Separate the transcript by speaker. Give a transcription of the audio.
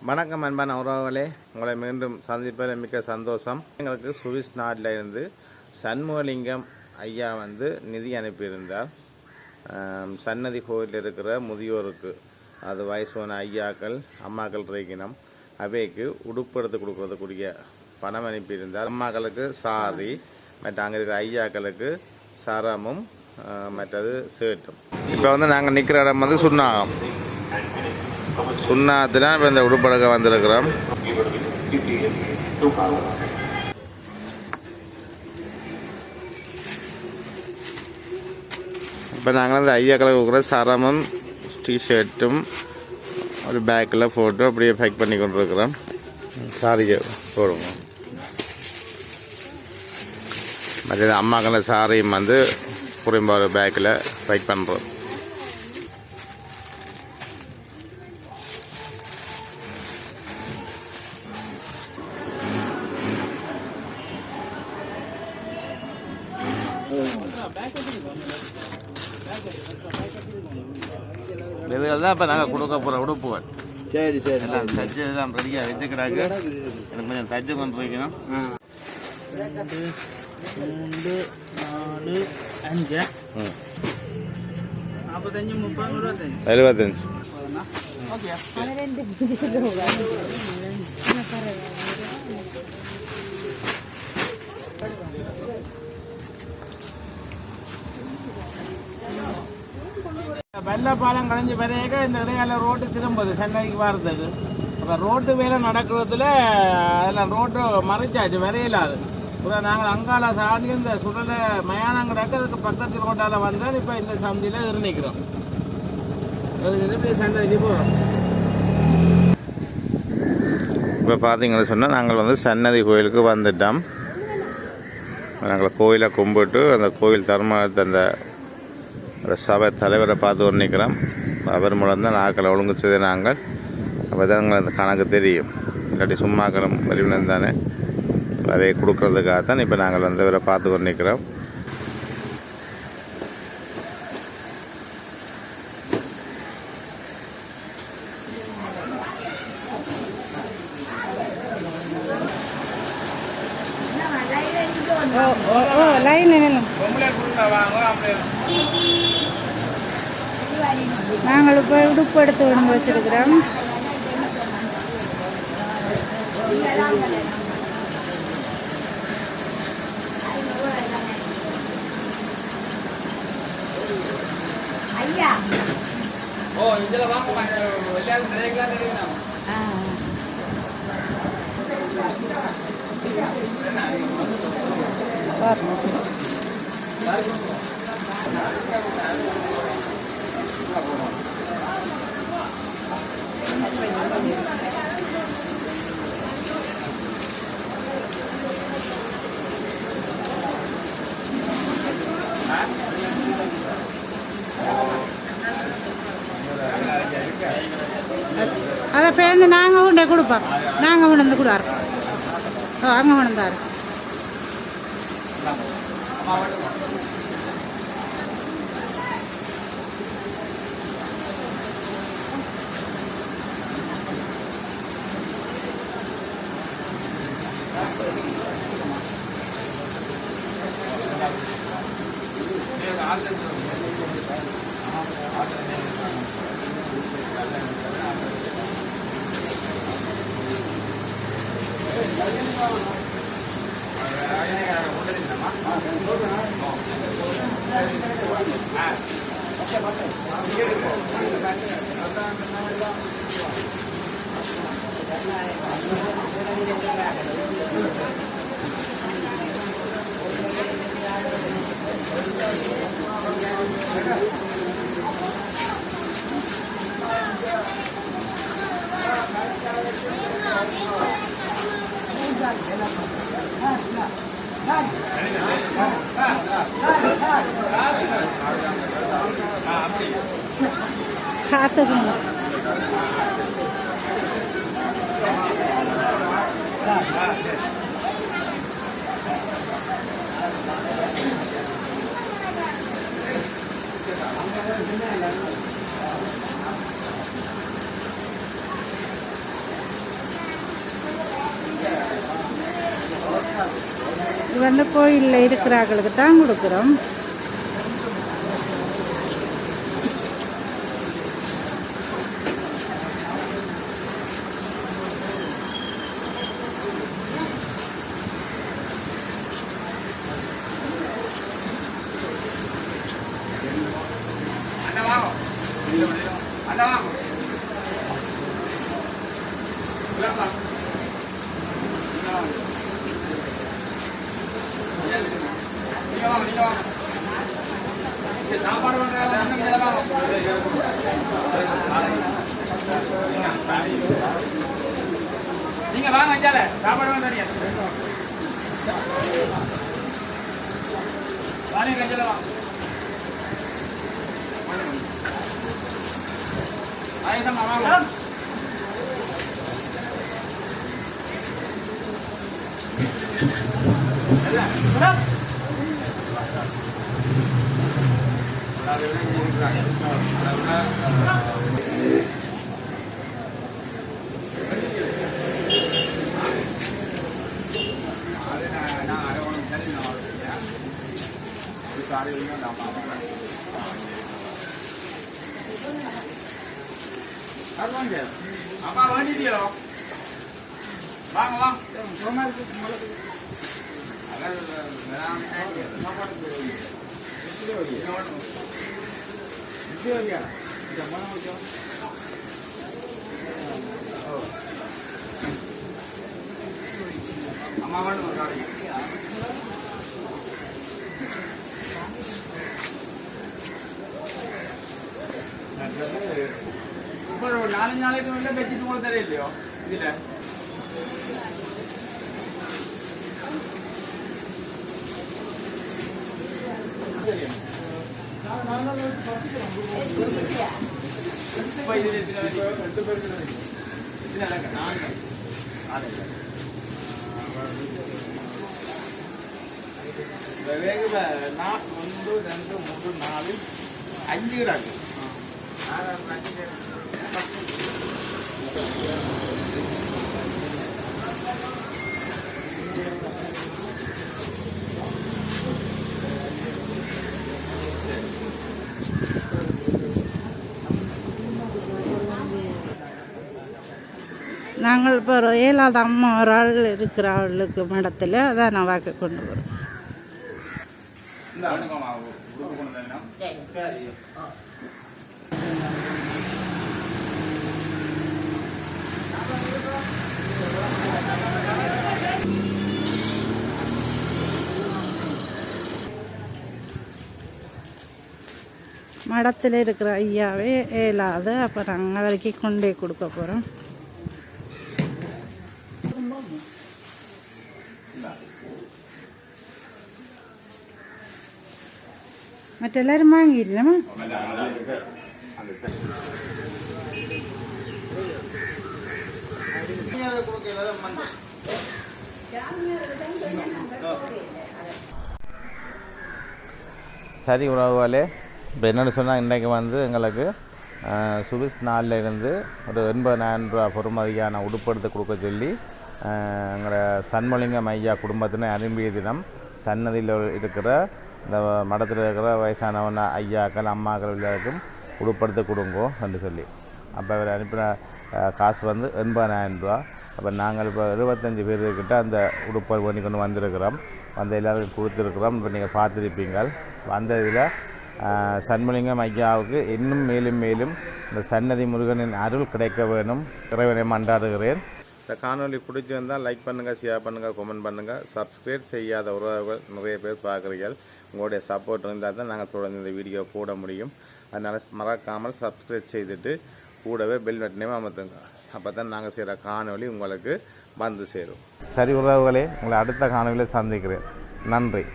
Speaker 1: வணக்கம் அன்பான உறவுகளே, உங்களை மீண்டும் சந்திப்பதில் மிக்க சந்தோஷம். எங்களுக்கு சுவிஸ் நாட்டில் இருந்து சண்முகலிங்கம் ஐயா நிதி அனுப்பியிருந்தார். சன்னதி கோயிலில் இருக்கிற முதியோருக்கு, அது வயசான ஐயாக்கள் அம்மாக்கள் இருக்கிறோம், அவைக்கு உடுப்பு எடுத்து கொடுக்கறதுக்குரிய பணம் அனுப்பியிருந்தார். அம்மாக்களுக்கு சாரி, மற்ற அங்கே இருக்கிற ஐயாக்களுக்கு சரமும் மற்றது சேட்டும். இப்போ நாங்கள் நிற்கிற இடம் சுண்ணாகம். சுண்ணாத்துல இப்போ இந்த உடுப்படக்க வந்திருக்கிறோம். இப்போ நாங்கள் ஐயாக்களை கொடுக்குற சரமும் டிஷர்ட்டும் ஒரு பேக்கில் போட்டு அப்படியே பேக் பண்ணி கொண்டு இருக்கிறோம். சாரிக்கு போடுவோம். மற்ற அம்மாக்களை சாரியும் புரியும்பா ஒரு பேக்கில் பேக் பண்ணுறோம். இதுகள் தான் இப்போ நாங்கள் கொடுக்க போகிற உடுப்புகள். சரி சரி, எல்லாம் தச்சு எல்லாம் ரெடியாக வச்சுக்கிறாங்க. எனக்கு கொஞ்சம் தச்சு கொண்டு வைக்கணும்.
Speaker 2: 2, 3, 4, 5, 45, 30,
Speaker 1: 75.
Speaker 2: ஓகே.
Speaker 1: வெள்ளப்பாலம் கலைஞ்சி வரையாக இந்த இடையால ரோட்டு திரும்புது சென்னைக்கு வர்றதுக்கு. அப்போ ரோட்டு வேலை நடக்கிறதுல அதெல்லாம் ரோட்டு மறைச்சாச்சு, வரையிலாது. அப்புறம் நாங்கள் அங்கால சாடி இந்த சுடலை மயானம் கிடக்கு, அதுக்கு பக்கத்து ரோட்டால் வந்தால் இப்போ இந்த சந்தியில் இருநிக்கிறோம். சந்தைக்கு போகிறோம். இப்போ பார்த்தீங்கன்னு சொன்னால் நாங்கள் சன்னதி கோயிலுக்கு வந்துட்டோம். நாங்கள் கோயிலை கும்பிட்டு அந்த கோயில் தர்மத்தை அந்த சபை தலைவரை பார்த்து ஒரு நிற்கிறோம். அவர் மூலம் தான் நாட்களை ஒழுங்கு செய்த நாங்கள். அப்போ தான் எங்களுக்கு அந்த கணக்கு தெரியும். இல்லாட்டி சும்மாக்களும் வரிவினம் தானே, அதை கொடுக்கறதுக்காகத்தான் இப்போ நாங்கள் இவரை பார்த்து ஒரு நிற்கிறோம்.
Speaker 3: நாங்கள் இப்போ உடுப்பு எடுத்து கொண்டு வச்சிருக்கிறோம். அதை பேருந்து நாங்கள் உண்டை கொடுப்போம். நாங்கள் உணர்ந்து கொடுத்தாரு. அங்கே உணர்ந்தாரு. வந்து கோயிலில் இருக்கிறார்களுக்கு தான் கொடுக்குறோம்.
Speaker 2: நீங்க வாங்க அஞ்சால சாப்பாடு வாங்க வாங்க அஞ்சால வாங்க ஆயிரம் வாங்க அப்பா வாங்கிட்டியோ வாங்க வாங்க அம்மா இப்போ ஒரு 4 நாளைக்கு முன்னே வச்சுட்டு போல தெரியலையோ இதுல அஞ்சு கிராம்
Speaker 3: நாங்கள் இப்போ ஒரு 7வது அம்மா ஒரு ஆள் இருக்கிற ஆளுக்கு மடத்தில் அதான் நான் வாக்கு கொண்டு வரோம். மடத்தில் இருக்கிற ஐயாவே 7வது. அப்போ நாங்கள் வரைக்கும் கொண்டே கொடுக்க போகிறோம். மற்ற எல்லாரும் வாங்கிடலாமா?
Speaker 1: சரி உறவுகளே, இப்போ என்னென்னு சொன்னால் இன்றைக்கு வந்து எங்களுக்கு சுவிஸ் நாளில் இருந்து ஒரு 80,000 ரூபா பொறுமதியான உடுப்படுத்து கொடுக்க சொல்லி எங்களோட சண்முலிங்கம் ஐயா குடும்பத்தினை அனுப்பிய தினம் சன்னதியில் இருக்கிற இந்த மடத்தில் இருக்கிற வயசானவன ஐயாக்கள் அம்மாக்கள் எல்லாருக்கும் உடுப்படுத்த கொடுங்கோ என்று சொல்லி அப்போ அவர் அனுப்பின காசு வந்து 80,000 ரூபா. அப்போ நாங்கள் இப்போ 25 பேர்கிட்ட அந்த உடுப்பை பண்ணி கொண்டு வந்திருக்கிறோம். வந்து எல்லாருக்கும் கொடுத்துருக்குறோம். இப்போ நீங்கள் பார்த்துருப்பீங்கள். அந்த இதில் சண்முலிங்கம் ஐயாவுக்கு இன்னும் மேலும் மேலும் இந்த சன்னதி முருகனின் அருள் கிடைக்க வேணும், இறைவனை மன்றாடுகிறேன். இந்த காணொலி பிடிச்சிருந்தால் லைக் பண்ணுங்கள், ஷேர் பண்ணுங்கள், கமெண்ட் பண்ணுங்கள். சப்ஸ்கிரைப் செய்யாத உறவுகள் நிறைய பேர் பார்க்குறீர்கள். உங்களுடைய சப்போர்ட் இருந்தால் தான் நாங்கள் தொடர்ந்து இந்த வீடியோ போட முடியும். அதனால் மறக்காமல் சப்ஸ்கிரைப் செய்துட்டு கூடவே பெல் பட்டனையும் அமர்த்துங்க. அப்போ தான் நாங்கள் செய்கிற காணொலி உங்களுக்கு வந்து சேரும். சரி உறவுகளே, உங்களை அடுத்த காணொலியில் சந்திக்கிறேன். நன்றி.